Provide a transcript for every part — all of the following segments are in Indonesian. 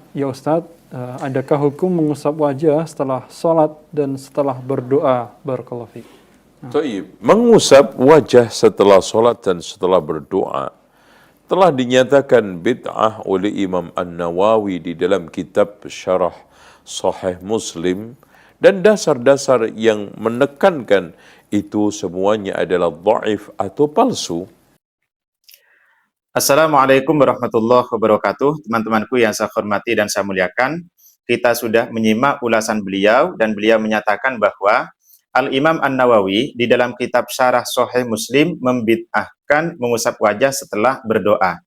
Ya Ustadz, adakah hukum mengusap wajah setelah sholat dan setelah berdoa? Barakallahu fiik. Taib. Mengusap wajah setelah sholat dan setelah berdoa telah dinyatakan bid'ah oleh Imam An-Nawawi di dalam kitab Syarah Sahih Muslim, dan dasar-dasar yang menekankan itu semuanya adalah dhaif atau palsu. Assalamualaikum warahmatullahi wabarakatuh. Teman-temanku yang saya hormati dan saya muliakan, kita sudah menyimak ulasan beliau dan beliau menyatakan bahwa Al-Imam An-Nawawi di dalam kitab Syarah Sahih Muslim membid'ahkan mengusap wajah setelah berdoa.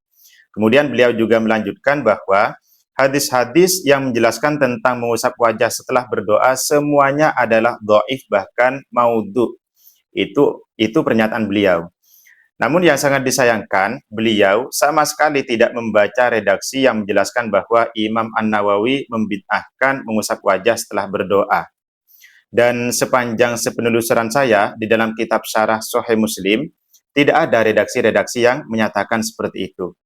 Kemudian beliau juga melanjutkan bahwa hadis-hadis yang menjelaskan tentang mengusap wajah setelah berdoa semuanya adalah dhaif, bahkan maudhu. Itu pernyataan beliau. Namun yang sangat disayangkan, beliau sama sekali tidak membaca redaksi yang menjelaskan bahwa Imam An-Nawawi membid'ahkan mengusap wajah setelah berdoa. Dan sepanjang sepenelusuran saya di dalam kitab Syarah Sahih Muslim, tidak ada redaksi-redaksi yang menyatakan seperti itu.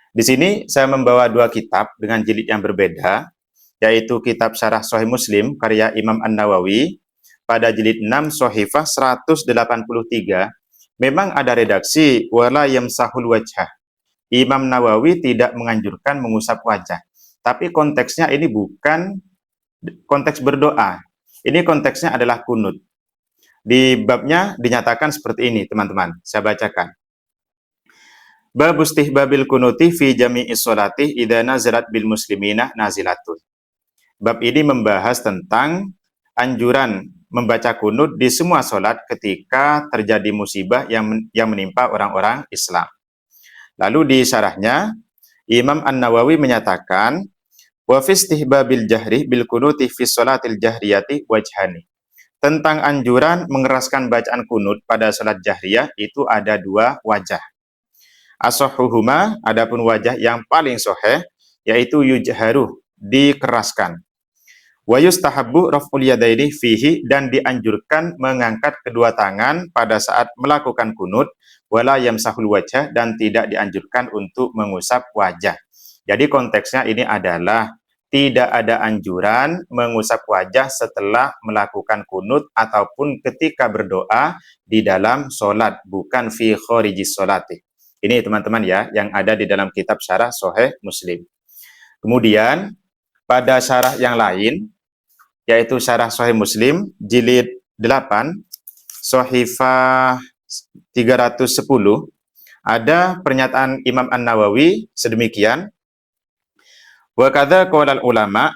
Di sini saya membawa dua kitab dengan jilid yang berbeda, yaitu kitab Syarah Sahih Muslim karya Imam An-Nawawi pada jilid 6 Shahifah 183. Memang ada redaksi wala yamsahul wajhah. Imam Nawawi tidak menganjurkan mengusap wajah. Tapi konteksnya ini bukan konteks berdoa. Ini konteksnya adalah kunut. Di babnya dinyatakan seperti ini, teman-teman. Saya bacakan. Bab istihbabil kunuti fi jami'is sholati idza nazalat bil muslimina nazilatun. Bab ini membahas tentang anjuran membaca kunut di semua sholat ketika terjadi musibah yang menimpa orang-orang Islam. Lalu di syarahnya, Imam An-Nawawi menyatakan, wa fi istihbabil jahri bil kunuti fi sholatil jahriyati wajhani. Tentang anjuran mengeraskan bacaan kunut pada sholat jahriyah itu ada dua wajah. Asohuhuma, adapun wajah yang paling soheh, yaitu yujharu, dikeraskan. Wa yustahabbu raf'ul yadaini fihi, dan dianjurkan mengangkat kedua tangan pada saat melakukan kunut, wala yamsahul wajah, dan tidak dianjurkan untuk mengusap wajah. Jadi konteksnya ini adalah tidak ada anjuran mengusap wajah setelah melakukan kunut ataupun ketika berdoa di dalam sholat, bukan fi khorijis sholati. Ini teman-teman ya, yang ada di dalam kitab Syarah Sahih Muslim. Kemudian pada syarah yang lain, yaitu Syarah Sahih Muslim jilid 8 Shahifah 310, ada pernyataan Imam An-Nawawi sedemikian. Wa kadza qaulal ulama,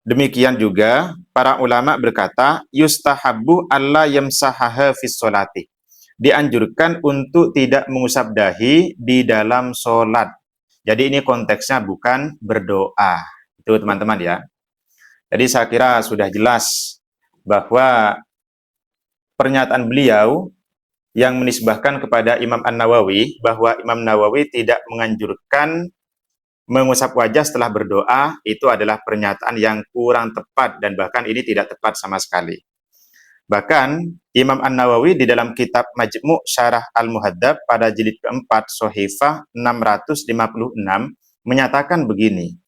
demikian juga para ulama berkata, yustahabbu alla yamsahaha fis sholati. Dianjurkan untuk tidak mengusap dahi di dalam sholat. Jadi ini konteksnya bukan berdoa. Itu teman-teman ya. Jadi saya kira sudah jelas bahwa pernyataan beliau yang menisbahkan kepada Imam An-Nawawi bahwa Imam Nawawi tidak menganjurkan mengusap wajah setelah berdoa itu adalah pernyataan yang kurang tepat dan bahkan ini tidak tepat sama sekali. Bahkan Imam An-Nawawi di dalam kitab Majmu' Syarah Al-Muhaddab pada jilid keempat Shahifah 656 menyatakan begini.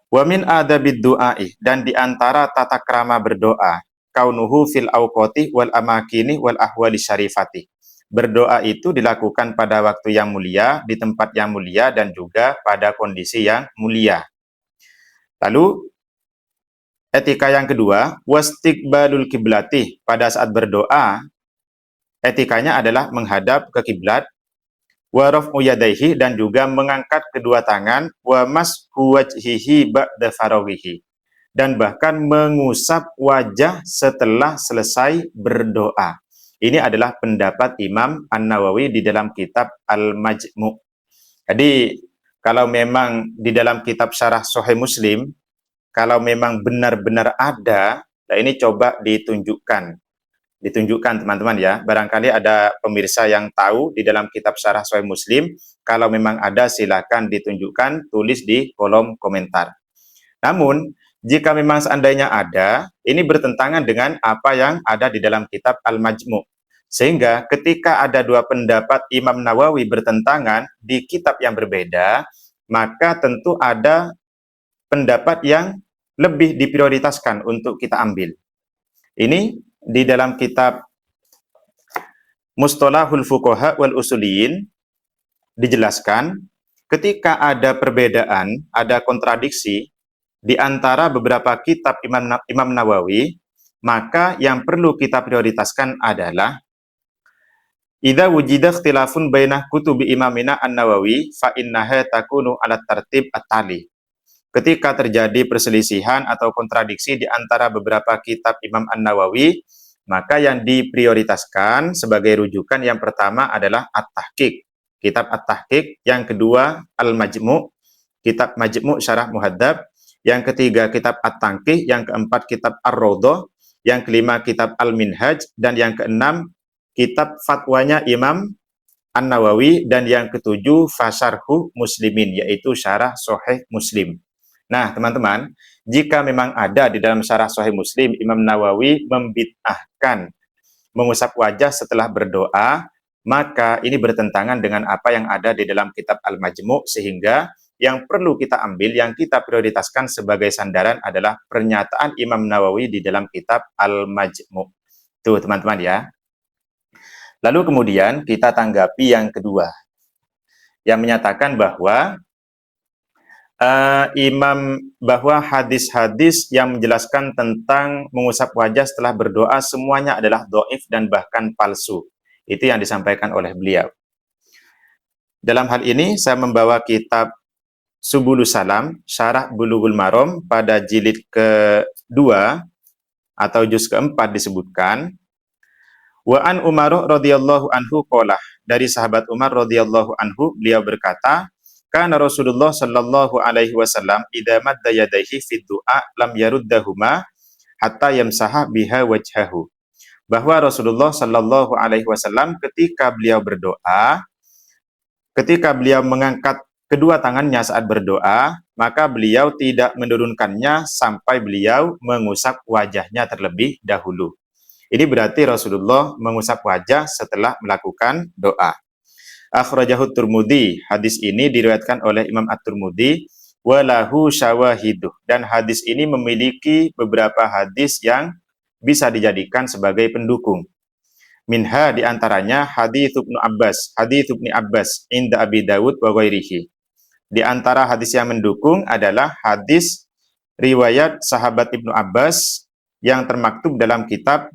Wa min adabid du'ai, dan di antara tata krama berdoa, kaunuhu fil awqati wal amakini wal ahwali syarifati. Berdoa itu dilakukan pada waktu yang mulia, di tempat yang mulia, dan juga pada kondisi yang mulia. Lalu etika yang kedua, wastiqbalul kiblati, pada saat berdoa, etikanya adalah menghadap ke kiblat, wa raf'u yadaihi, dan juga mengangkat kedua tangan, wa mashu wajhihi ba'da farawihi, dan bahkan mengusap wajah setelah selesai berdoa. Ini adalah pendapat Imam An-Nawawi di dalam kitab Al-Majmu'. Jadi kalau memang di dalam kitab Syarah Sahih Muslim, kalau memang benar-benar ada, nah ini coba ditunjukkan teman-teman ya. Barangkali ada pemirsa yang tahu di dalam kitab Syarah Sahih Muslim. Kalau memang ada silakan ditunjukkan, tulis di kolom komentar. Namun jika memang seandainya ada, ini bertentangan dengan apa yang ada di dalam kitab Al-Majmu'. Sehingga ketika ada dua pendapat Imam Nawawi bertentangan di kitab yang berbeda, maka tentu ada pendapat yang lebih diprioritaskan untuk kita ambil. Ini di dalam kitab Mustalahul Fuqaha wal Usuliyin dijelaskan ketika ada perbedaan, ada kontradiksi di antara beberapa kitab Imam Nawawi, maka yang perlu kita prioritaskan adalah idza wujida ikhtilafun bainah kutubi imamina An-Nawawi fa innaha takunu ala tartib at-tali. Ketika terjadi perselisihan atau kontradiksi di antara beberapa kitab Imam An-Nawawi, maka yang diprioritaskan sebagai rujukan yang pertama adalah At-Tahqiq, kitab At-Tahqiq, yang kedua Al-Majmu', kitab Majmu' Syarah Muhadzab, yang ketiga kitab At-Tanqih, yang keempat kitab Ar-Raudhah, yang kelima kitab Al-Minhaj, dan yang keenam kitab fatwanya Imam An-Nawawi, dan yang ketujuh Fasyarhu Muslimin, yaitu syarah Sahih Muslim. Nah, teman-teman, jika memang ada di dalam syarah Sahih Muslim, Imam Nawawi membid'ahkan mengusap wajah setelah berdoa, maka ini bertentangan dengan apa yang ada di dalam kitab Al-Majmu', sehingga yang perlu kita ambil, yang kita prioritaskan sebagai sandaran adalah pernyataan Imam Nawawi di dalam kitab Al-Majmu'. Tuh, teman-teman ya. Lalu kemudian kita tanggapi yang kedua, yang menyatakan bahwa bahwa hadis-hadis yang menjelaskan tentang mengusap wajah setelah berdoa semuanya adalah dhaif dan bahkan palsu. Itu yang disampaikan oleh beliau. Dalam hal ini saya membawa kitab Subulus Salam, Syarah Bulughul Maram pada jilid kedua atau juz keempat disebutkan, wa an Umar radhiyallahu anhu qala, dari sahabat Umar radhiyallahu anhu beliau berkata, kana Rasulullah sallallahu alaihi wasallam idza madda yadayhi fi du'a lam yaruddahuma hatta yamsaha biha wajhahu. Bahwa Rasulullah sallallahu alaihi wasallam ketika beliau berdoa, ketika beliau mengangkat kedua tangannya saat berdoa, maka beliau tidak menurunkannya sampai beliau mengusap wajahnya terlebih dahulu. Ini berarti Rasulullah mengusap wajah setelah melakukan doa. Akhrajahu Tirmidzi, hadis ini diriwayatkan oleh Imam At-Tirmidzi, walahu syawahiduh, dan hadis ini memiliki beberapa hadis yang bisa dijadikan sebagai pendukung. Minha diantaranya hadits Ibnu Abbas inda Abi Dawud wa ghairihi. Di antara hadis yang mendukung adalah hadis riwayat sahabat Ibnu Abbas yang termaktub dalam kitab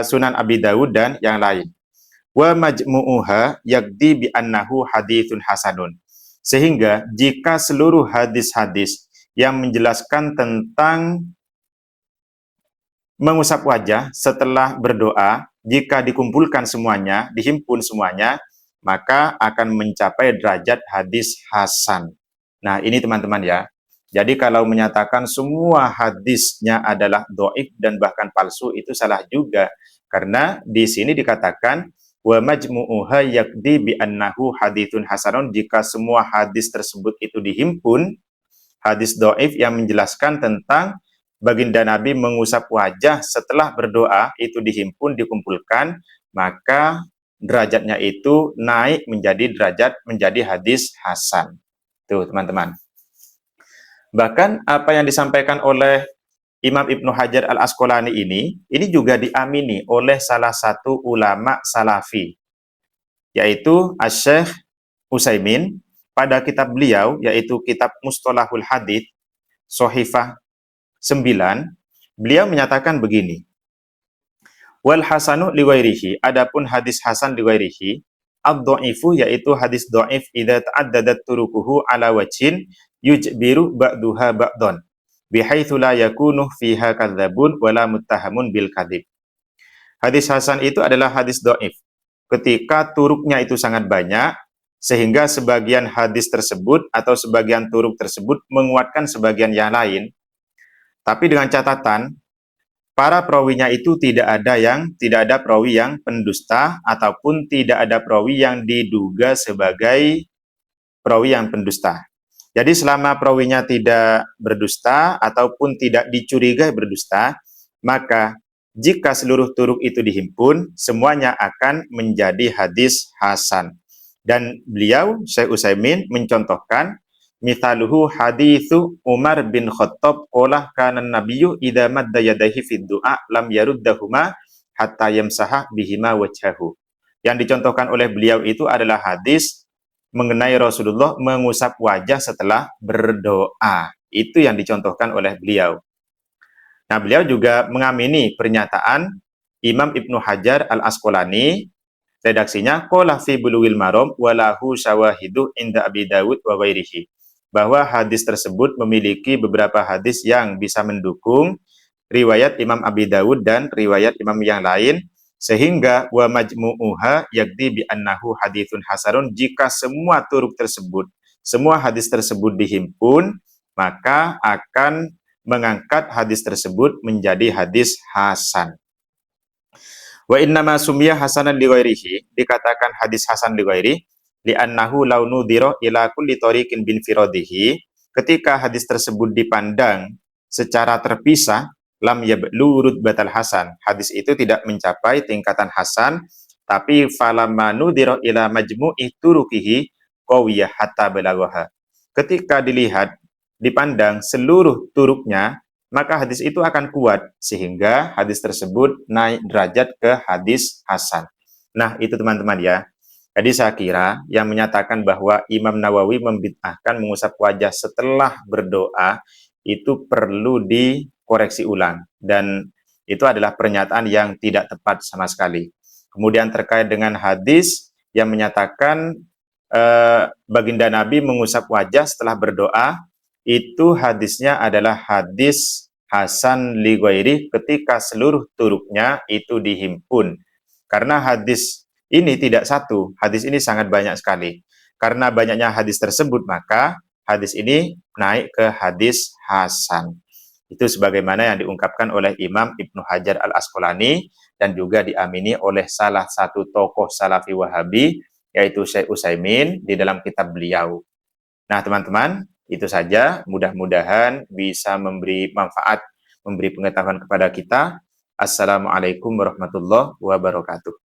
Sunan Abi Dawud dan yang lain. Wa majmu'uha yakdi bi annahu haditsun hasanun. Sehingga jika seluruh hadis-hadis yang menjelaskan tentang mengusap wajah setelah berdoa, jika dikumpulkan semuanya, dihimpun semuanya, maka akan mencapai derajat hadis hasan. Nah, ini teman-teman ya. Jadi kalau menyatakan semua hadisnya adalah dhaif dan bahkan palsu, itu salah juga. Karena di sini dikatakan wa majmu'uha yakdi bi annahu haditsun hasanun, jika semua hadis tersebut itu dihimpun, hadis dhaif yang menjelaskan tentang baginda Nabi mengusap wajah setelah berdoa itu dihimpun, dikumpulkan, maka derajatnya itu naik menjadi hadis hasan. Tuh, teman-teman. Bahkan apa yang disampaikan oleh Imam Ibnu Hajar Al-Asqalani ini juga diamini oleh salah satu ulama salafi, yaitu Asy-Syaikh Utsaimin pada kitab beliau, yaitu kitab Mustalahul Hadits Shahifah 9, beliau menyatakan begini, wal hasanu liwairihi, adapun hadis hasan liwairihi, ad-dha'ifu, yaitu hadis dhaif idza ta'addadat turuquhu ala wajhin yujbiru ba'duha ba'don bihaitsu la yakunu fiha kadzabun wala muttahamun bil kadzib. Hadis hasan itu adalah hadis dhaif ketika turuknya itu sangat banyak, sehingga sebagian hadis tersebut atau sebagian turuk tersebut menguatkan sebagian yang lain. Tapi dengan catatan, para perawinya itu tidak ada perawi yang pendusta ataupun tidak ada perawi yang diduga sebagai perawi yang pendusta. Jadi selama perawinya tidak berdusta ataupun tidak dicurigai berdusta, maka jika seluruh turuk itu dihimpun, semuanya akan menjadi hadis hasan. Dan beliau, Syekh Utsaimin, mencontohkan mithaluhu hadithu Umar bin Khattab qala kana nabiyyu idza madda yadayhi fid du'a lam yaruddahuma hatta yamsaha bihima wajhahu. Yang dicontohkan oleh beliau itu adalah hadis mengenai Rasulullah mengusap wajah setelah berdoa. Itu yang dicontohkan oleh beliau. Nah, beliau juga mengamini pernyataan Imam Ibnu Hajar Al-Asqalani, redaksinya qala fi Bulughil Maram walahu syawahidu inda Abi Dawud wa ghairihi, bahwa hadis tersebut memiliki beberapa hadis yang bisa mendukung riwayat Imam Abi Dawud dan riwayat imam yang lain, sehingga wa majmu'uha yakdi bi annahu haditsun hasanun. Jika semua turuk tersebut, semua hadis tersebut dihimpun, maka akan mengangkat hadis tersebut menjadi hadis hasan. Wa innama summiya hasanan li ghairihi, dikatakan hadis hasan li ghairi li annahu law nudira ila kulli tariqin bin firadihi, ketika hadis tersebut dipandang secara terpisah, lam yablu rutbatal hasan, hadis itu tidak mencapai tingkatan hasan, tapi falamma nudira ila majmu'i turuqihi qawiyah hatta balaghaha, ketika dilihat dipandang seluruh turuknya, maka hadis itu akan kuat sehingga hadis tersebut naik derajat ke hadis hasan. Nah, itu teman-teman ya. Jadi saya kira yang menyatakan bahwa Imam Nawawi membid'ahkan mengusap wajah setelah berdoa itu perlu dikoreksi ulang, dan itu adalah pernyataan yang tidak tepat sama sekali. Kemudian terkait dengan hadis yang menyatakan baginda Nabi mengusap wajah setelah berdoa, itu hadisnya adalah hadis hasan li ghairi ketika seluruh turuknya itu dihimpun. Karena hadis ini tidak satu, hadis ini sangat banyak sekali. Karena banyaknya hadis tersebut, maka hadis ini naik ke hadis hasan. Itu sebagaimana yang diungkapkan oleh Imam Ibnu Hajar Al-Asqalani dan juga diamini oleh salah satu tokoh Salafi Wahabi, yaitu Syekh Utsaimin di dalam kitab beliau. Nah, teman-teman, itu saja, mudah-mudahan bisa memberi manfaat, memberi pengetahuan kepada kita. Assalamualaikum warahmatullahi wabarakatuh.